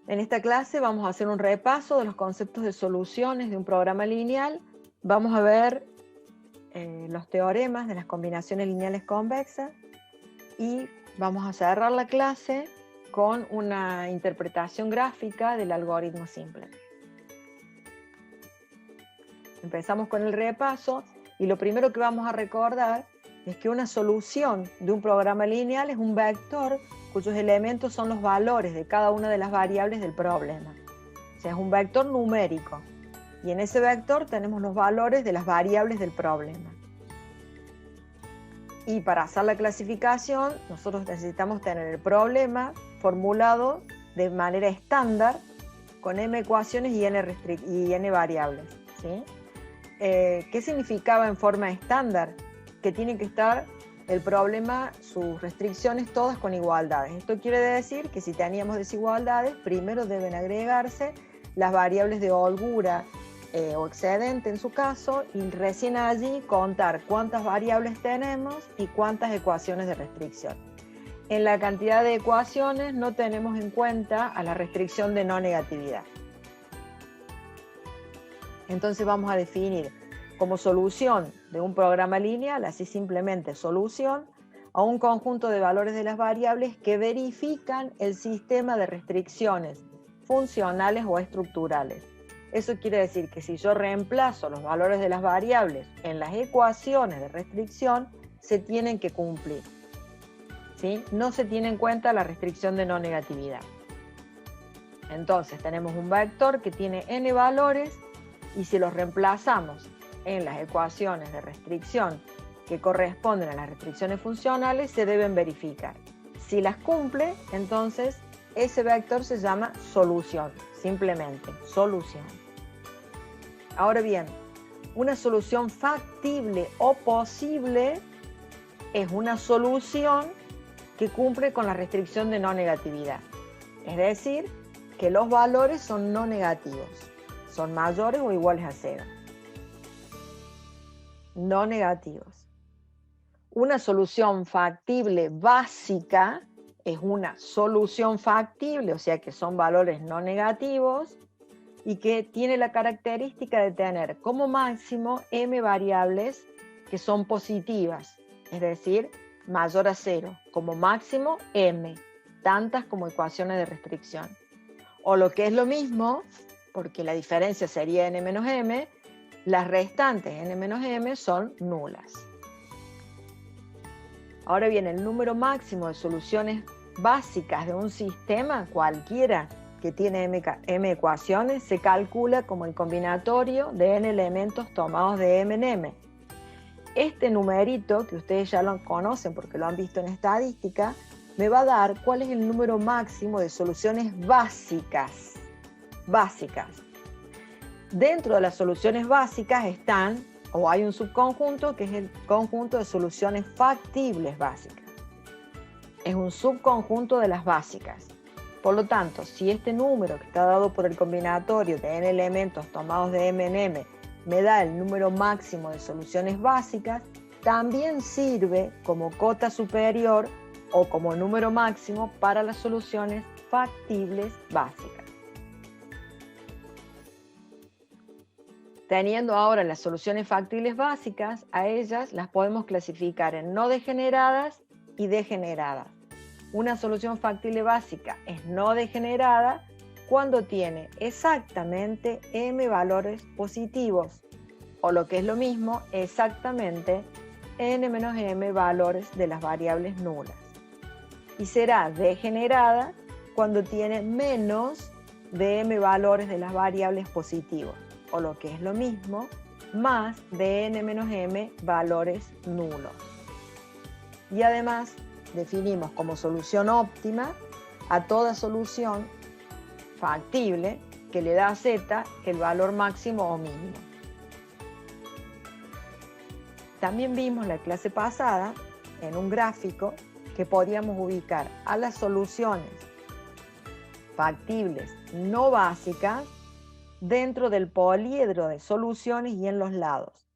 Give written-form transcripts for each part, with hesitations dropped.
En esta clase vamos a hacer un repaso de los conceptos de soluciones de un programa lineal. Vamos a ver los teoremas de las combinaciones lineales convexas y vamos a cerrar la clase con una interpretación gráfica del algoritmo simple. Empezamos con el repaso y lo primero que vamos a recordar es que una solución de un programa lineal es un vector cuyos elementos son los valores de cada una de las variables del problema. O sea, es un vector numérico y en ese vector tenemos los valores de las variables del problema. Y para hacer la clasificación, nosotros necesitamos tener el problema formulado de manera estándar con m ecuaciones y n variables, ¿sí? ¿Qué significaba en forma estándar? Que tiene que estar el problema, sus restricciones todas con igualdades. Esto quiere decir que si teníamos desigualdades, primero deben agregarse las variables de holgura o excedente en su caso, y recién allí contar cuántas variables tenemos y cuántas ecuaciones de restricción. En la cantidad de ecuaciones no tenemos en cuenta a la restricción de no negatividad. Entonces vamos a definir como solución de un programa lineal, así simplemente solución, a un conjunto de valores de las variables que verifican el sistema de restricciones funcionales o estructurales. Eso quiere decir que si yo reemplazo los valores de las variables en las ecuaciones de restricción, se tienen que cumplir, ¿sí? No se tiene en cuenta la restricción de no negatividad. Entonces tenemos un vector que tiene n valores y si los reemplazamos en las ecuaciones de restricción que corresponden a las restricciones funcionales, se deben verificar. Si las cumple, entonces ese vector se llama solución, simplemente solución. Ahora bien, una solución factible o posible es una solución que cumple con la restricción de no negatividad. Es decir, que los valores son no negativos, son mayores o iguales a 0. No negativos. Una solución factible básica es una solución factible, o sea que son valores no negativos y que tiene la característica de tener como máximo m variables que son positivas, es decir, mayor a 0, como máximo m, tantas como ecuaciones de restricción. O lo que es lo mismo, porque la diferencia sería n menos m, las restantes n menos m son nulas. Ahora bien, el número máximo de soluciones básicas de un sistema cualquiera que tiene m ecuaciones se calcula como el combinatorio de n elementos tomados de m en m. Este numerito, que ustedes ya lo conocen porque lo han visto en estadística, me va a dar cuál es el número máximo de soluciones básicas. Dentro de las soluciones básicas están, o hay un subconjunto que es el conjunto de soluciones factibles básicas. Es un subconjunto de las básicas. Por lo tanto, si este número que está dado por el combinatorio de n elementos tomados de m en m me da el número máximo de soluciones básicas, también sirve como cota superior o como número máximo para las soluciones factibles básicas. Teniendo ahora las soluciones factibles básicas, a ellas las podemos clasificar en no degeneradas y degeneradas. Una solución factible básica es no degenerada cuando tiene exactamente m valores positivos, o lo que es lo mismo, exactamente n menos m valores de las variables nulas. Y será degenerada cuando tiene menos de m valores de las variables positivos, o lo que es lo mismo, más de n menos m valores nulos. Y además definimos como solución óptima a toda solución factible que le da a z el valor máximo o mínimo. También vimos la clase pasada en un gráfico que podíamos ubicar a las soluciones factibles no básicas dentro del poliedro de soluciones y en los lados.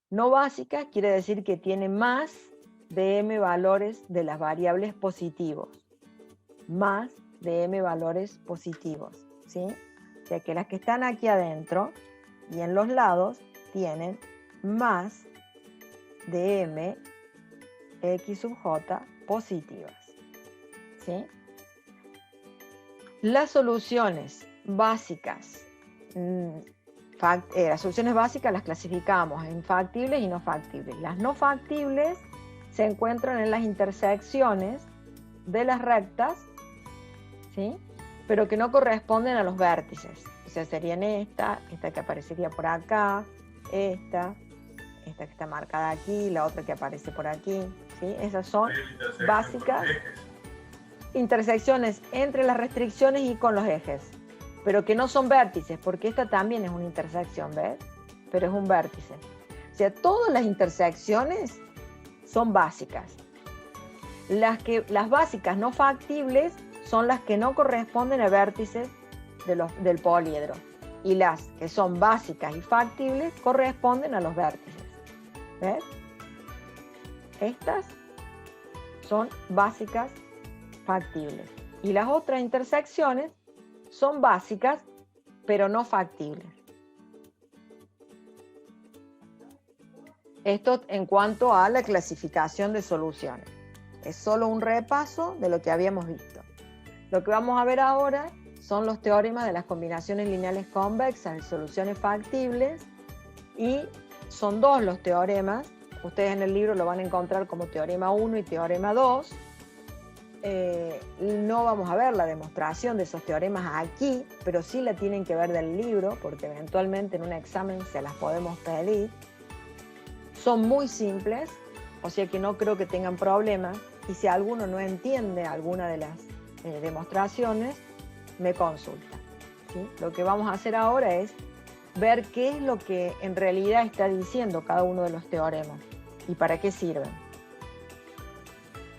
No básicas quiere decir que tiene más de m valores de las variables positivos, más de m valores positivos, ¿sí? O sea que las que están aquí adentro y en los lados tienen más de m x sub j positivas, ¿sí? Las soluciones básicas, las soluciones básicas las clasificamos en factibles y no factibles. Las no factibles se encuentran en las intersecciones de las rectas, ¿sí? Pero que no corresponden a los vértices. O sea, serían esta que aparecería por acá, esta que está marcada aquí, la otra que aparece por aquí, ¿sí? Esas son básicas. Intersecciones entre las restricciones y con los ejes, pero que no son vértices, porque esta también es una intersección, ¿ves? Pero es un vértice. O sea, todas las intersecciones son básicas. Las básicas no factibles son las que no corresponden a vértices del poliedro, y las que son básicas y factibles corresponden a los vértices. ¿Ves? Estas son básicas factibles. Y las otras intersecciones son básicas, pero no factibles. Esto en cuanto a la clasificación de soluciones. Es solo un repaso de lo que habíamos visto. Lo que vamos a ver ahora son los teoremas de las combinaciones lineales convexas de soluciones factibles, y son dos los teoremas. Ustedes en el libro lo van a encontrar como teorema 1 y teorema 2. No vamos a ver la demostración de esos teoremas aquí, pero sí la tienen que ver del libro, porque eventualmente en un examen se las podemos pedir. Son muy simples, o sea que no creo que tengan problemas, y si alguno no entiende alguna de las demostraciones, me consulta, ¿sí? Lo que vamos a hacer ahora es ver qué es lo que en realidad está diciendo cada uno de los teoremas y para qué sirven.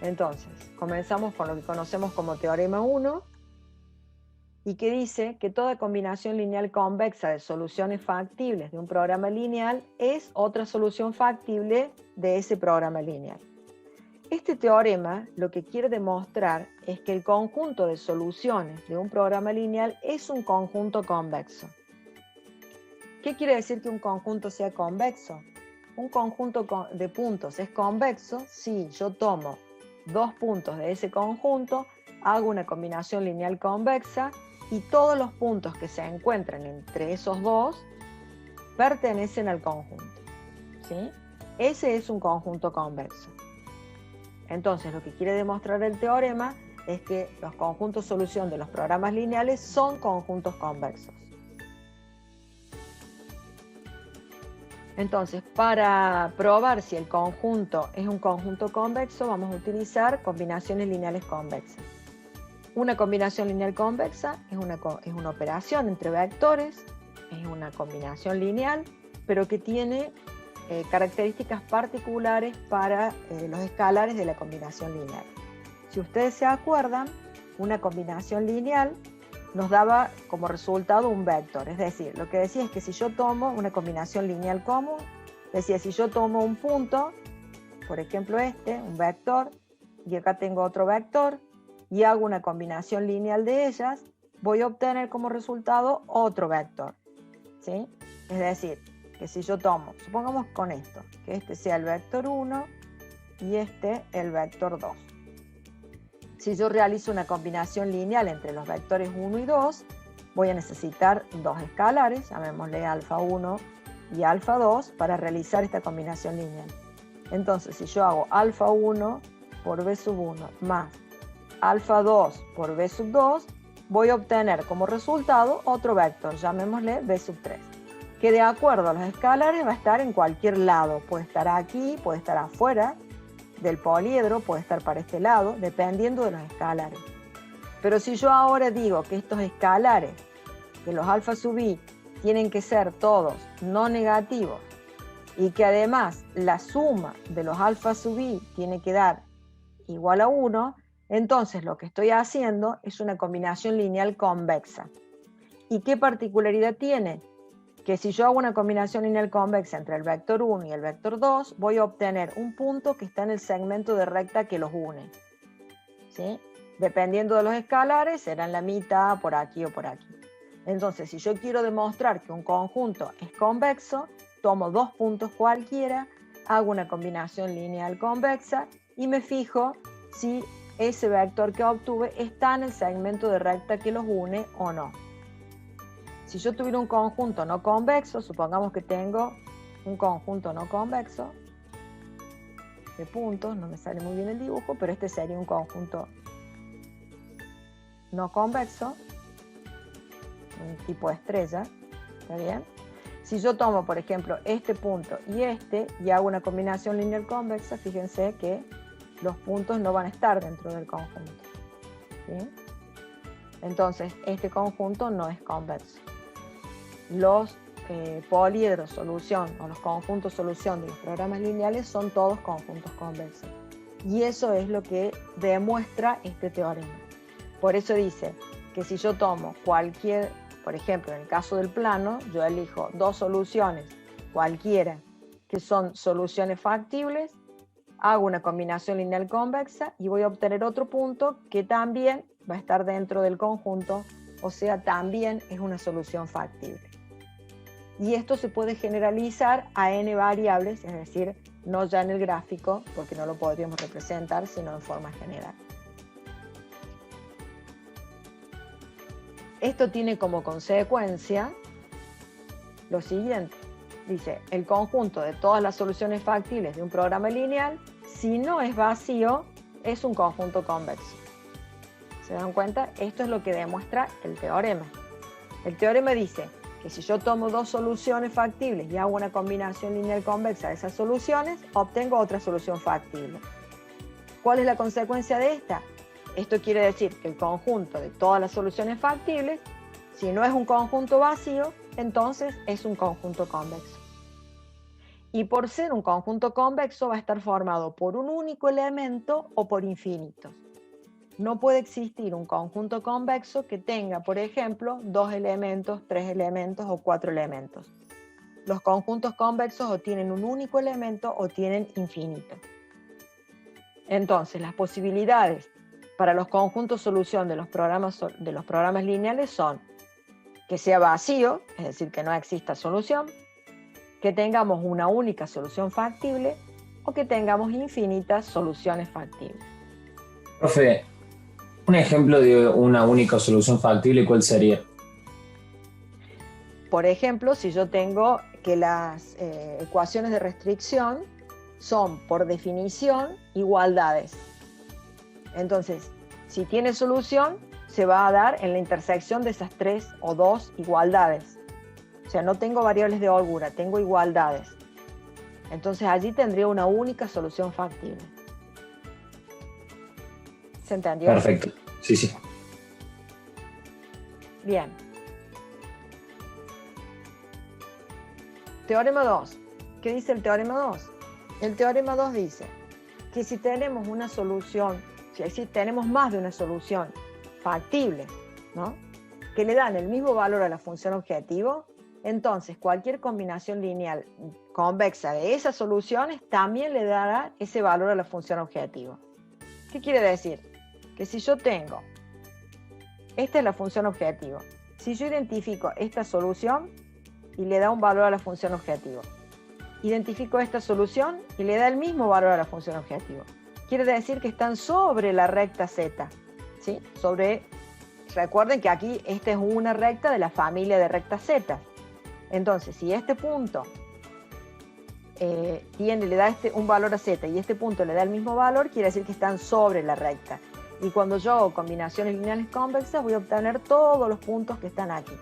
Entonces, comenzamos con lo que conocemos como teorema 1, y que dice que toda combinación lineal convexa de soluciones factibles de un programa lineal es otra solución factible de ese programa lineal. Este teorema lo que quiere demostrar es que el conjunto de soluciones de un programa lineal es un conjunto convexo. ¿Qué quiere decir que un conjunto sea convexo? Un conjunto de puntos es convexo si yo tomo dos puntos de ese conjunto, hago una combinación lineal convexa y todos los puntos que se encuentran entre esos dos pertenecen al conjunto, ¿sí? Ese es un conjunto convexo. Entonces, lo que quiere demostrar el teorema es que los conjuntos solución de los programas lineales son conjuntos convexos. Entonces, para probar si el conjunto es un conjunto convexo, vamos a utilizar combinaciones lineales convexas. Una combinación lineal convexa es una operación entre vectores, es una combinación lineal, pero que tiene características particulares para los escalares de la combinación lineal. Si ustedes se acuerdan, una combinación lineal nos daba como resultado un vector, es decir, lo que decía es que si yo tomo una combinación lineal común, decía si yo tomo un punto, por ejemplo un vector, y acá tengo otro vector, y hago una combinación lineal de ellas, voy a obtener como resultado otro vector, ¿sí? Es decir, que si yo tomo, supongamos con esto, que este sea el vector 1 y el vector 2. Si yo realizo una combinación lineal entre los vectores 1 y 2, voy a necesitar dos escalares, llamémosle alfa 1 y alfa 2, para realizar esta combinación lineal. Entonces, si yo hago alfa 1 por b sub 1 más alfa 2 por b sub 2, voy a obtener como resultado otro vector, llamémosle b sub 3, que de acuerdo a los escalares va a estar en cualquier lado, puede estar aquí, puede estar afuera del poliedro, puede estar para este lado, dependiendo de los escalares. Pero si yo ahora digo que estos escalares de los alfa sub i tienen que ser todos no negativos, y que además la suma de los alfa sub i tiene que dar igual a 1, entonces lo que estoy haciendo es una combinación lineal convexa. ¿Y qué particularidad tiene? Que si yo hago una combinación lineal convexa entre el vector 1 y el vector 2, voy a obtener un punto que está en el segmento de recta que los une, ¿sí? Dependiendo de los escalares, serán la mitad por aquí o por aquí. Entonces, si yo quiero demostrar que un conjunto es convexo, tomo dos puntos cualquiera, hago una combinación lineal convexa y me fijo si ese vector que obtuve está en el segmento de recta que los une o no. Si yo tuviera un conjunto no convexo, supongamos que tengo un conjunto no convexo de puntos, no me sale muy bien el dibujo, pero este sería un conjunto no convexo, un tipo de estrella, ¿está bien? Si yo tomo, por ejemplo, este punto y hago una combinación lineal convexa, fíjense que los puntos no van a estar dentro del conjunto, ¿sí? Entonces, este conjunto no es convexo. Los poliedros solución o los conjuntos solución de los programas lineales son todos conjuntos convexos. Y eso es lo que demuestra este teorema. Por eso dice que si yo tomo cualquier, por ejemplo, en el caso del plano, yo elijo dos soluciones, cualquiera, que son soluciones factibles, hago una combinación lineal convexa y voy a obtener otro punto que también va a estar dentro del conjunto, o sea, también es una solución factible. Y esto se puede generalizar a n variables, es decir, no ya en el gráfico, porque no lo podríamos representar, sino en forma general. Esto tiene como consecuencia lo siguiente. Dice, el conjunto de todas las soluciones factibles de un programa lineal, si no es vacío, es un conjunto convexo. ¿Se dan cuenta? Esto es lo que demuestra el teorema. El teorema dice que si yo tomo dos soluciones factibles y hago una combinación lineal convexa de esas soluciones, obtengo otra solución factible. ¿Cuál es la consecuencia de esta? Esto quiere decir que el conjunto de todas las soluciones factibles, si no es un conjunto vacío, entonces es un conjunto convexo. Y por ser un conjunto convexo va a estar formado por un único elemento o por infinitos. No puede existir un conjunto convexo que tenga, por ejemplo, 2 elementos, 3 elementos o 4 elementos. Los conjuntos convexos o tienen un único elemento o tienen infinitos. Entonces, las posibilidades para los conjuntos solución de los programas lineales son que sea vacío, es decir, que no exista solución, que tengamos una única solución factible o que tengamos infinitas soluciones factibles. Profe, un ejemplo de una única solución factible, ¿cuál sería? Por ejemplo, si yo tengo que las ecuaciones de restricción son, por definición, igualdades. Entonces, si tiene solución, se va a dar en la intersección de esas 3 o 2 igualdades. O sea, no tengo variables de holgura, tengo igualdades. Entonces, allí tendría una única solución factible. ¿Se entendió? Perfecto, sí, sí. Bien. Teorema 2. ¿Qué dice el teorema 2? El teorema 2 dice que si tenemos una solución, si tenemos más de una solución factible, ¿no?, que le dan el mismo valor a la función objetivo, entonces cualquier combinación lineal convexa de esas soluciones también le dará ese valor a la función objetivo. ¿Qué quiere decir? Que si yo tengo, esta es la función objetivo, si yo identifico esta solución y le da un valor a la función objetivo, identifico esta solución y le da el mismo valor a la función objetivo, quiere decir que están sobre la recta Z, ¿sí? Recuerden que aquí esta es una recta de la familia de rectas Z. Entonces, si este punto le da un valor a Z y este punto le da el mismo valor, quiere decir que están sobre la recta. Y cuando yo hago combinaciones lineales convexas, voy a obtener todos los puntos que están aquí,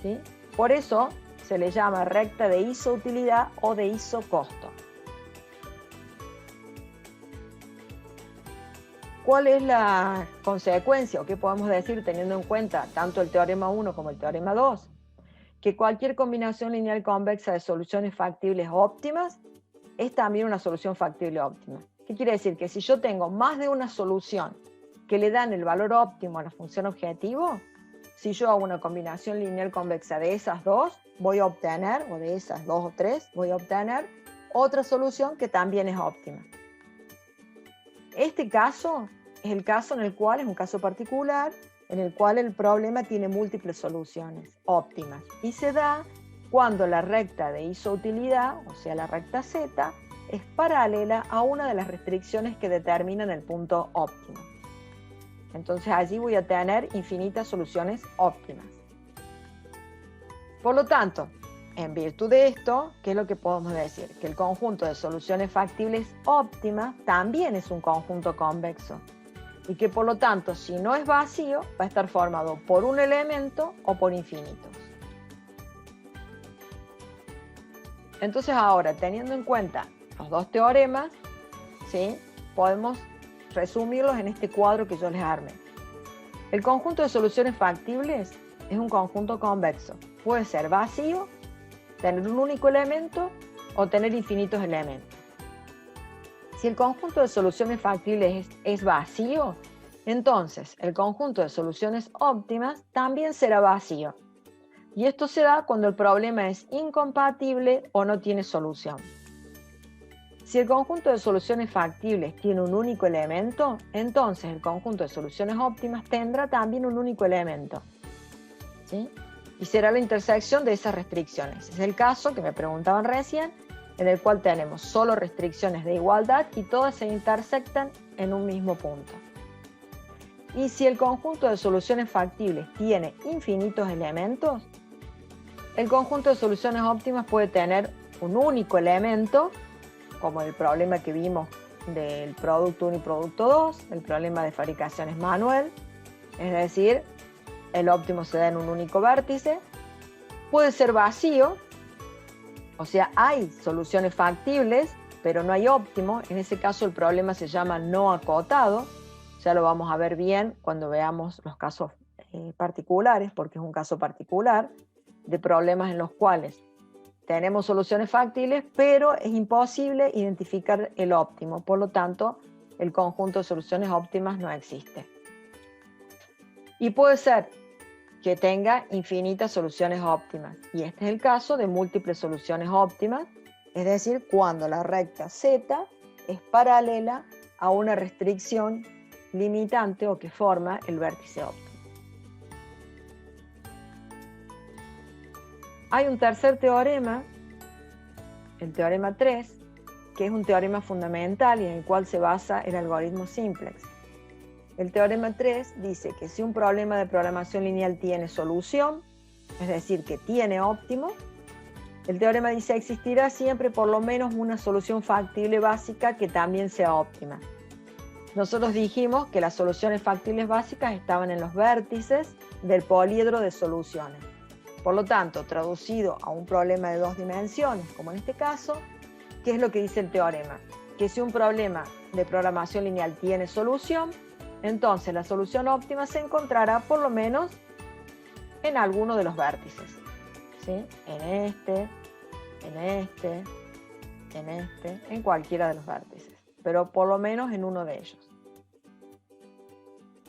¿sí? Por eso se le llama recta de isoutilidad o de isocosto. ¿Cuál es la consecuencia o qué podemos decir teniendo en cuenta tanto el teorema 1 como el teorema 2? Que cualquier combinación lineal convexa de soluciones factibles óptimas es también una solución factible óptima. ¿Qué quiere decir? Que si yo tengo más de una solución que le dan el valor óptimo a la función objetivo, si yo hago una combinación lineal convexa de esas dos, voy a obtener, o de esas 2 o 3, voy a obtener otra solución que también es óptima. Este caso es el caso en el cual, es un caso particular, en el cual el problema tiene múltiples soluciones óptimas y se da cuando la recta de isoutilidad, o sea la recta Z, es paralela a una de las restricciones que determinan el punto óptimo. Entonces allí voy a tener infinitas soluciones óptimas. Por lo tanto, en virtud de esto, ¿qué es lo que podemos decir? Que el conjunto de soluciones factibles óptimas también es un conjunto convexo y que por lo tanto, si no es vacío, va a estar formado por un elemento o por infinitos. Entonces ahora, teniendo en cuenta los dos teoremas, ¿sí?, podemos resumirlos en este cuadro que yo les armé. El conjunto de soluciones factibles es un conjunto convexo. Puede ser vacío, tener un único elemento o tener infinitos elementos. Si el conjunto de soluciones factibles es vacío, entonces el conjunto de soluciones óptimas también será vacío. Y esto se da cuando el problema es incompatible o no tiene solución. Si el conjunto de soluciones factibles tiene un único elemento, entonces el conjunto de soluciones óptimas tendrá también un único elemento, ¿sí?, y será la intersección de esas restricciones. Es el caso que me preguntaban recién, en el cual tenemos solo restricciones de igualdad y todas se intersectan en un mismo punto. Y si el conjunto de soluciones factibles tiene infinitos elementos, el conjunto de soluciones óptimas puede tener un único elemento, como el problema que vimos del producto 1 y producto 2, el problema de fabricaciones manual, es decir, el óptimo se da en un único vértice. Puede ser vacío, o sea, hay soluciones factibles, pero no hay óptimo. En ese caso el problema se llama no acotado. Ya lo vamos a ver bien cuando veamos los casos particulares, porque es un caso particular de problemas en los cuales tenemos soluciones factibles, pero es imposible identificar el óptimo. Por lo tanto, el conjunto de soluciones óptimas no existe. Y puede ser que tenga infinitas soluciones óptimas. Y este es el caso de múltiples soluciones óptimas, es decir, cuando la recta Z es paralela a una restricción limitante o que forma el vértice óptimo. Hay un tercer teorema, el teorema 3, que es un teorema fundamental y en el cual se basa el algoritmo simplex. El teorema 3 dice que si un problema de programación lineal tiene solución, es decir, que tiene óptimo, el teorema dice existirá siempre por lo menos una solución factible básica que también sea óptima. Nosotros dijimos que las soluciones factibles básicas estaban en los vértices del poliedro de soluciones. Por lo tanto, traducido a un problema de dos dimensiones, como en este caso, ¿qué es lo que dice el teorema? Que si un problema de programación lineal tiene solución, entonces la solución óptima se encontrará por lo menos en alguno de los vértices, ¿sí? En cualquiera de los vértices, pero por lo menos en uno de ellos.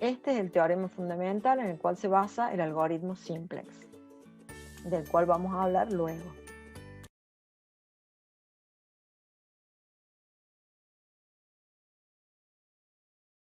Este es el teorema fundamental en el cual se basa el algoritmo simplex, del cual vamos a hablar luego.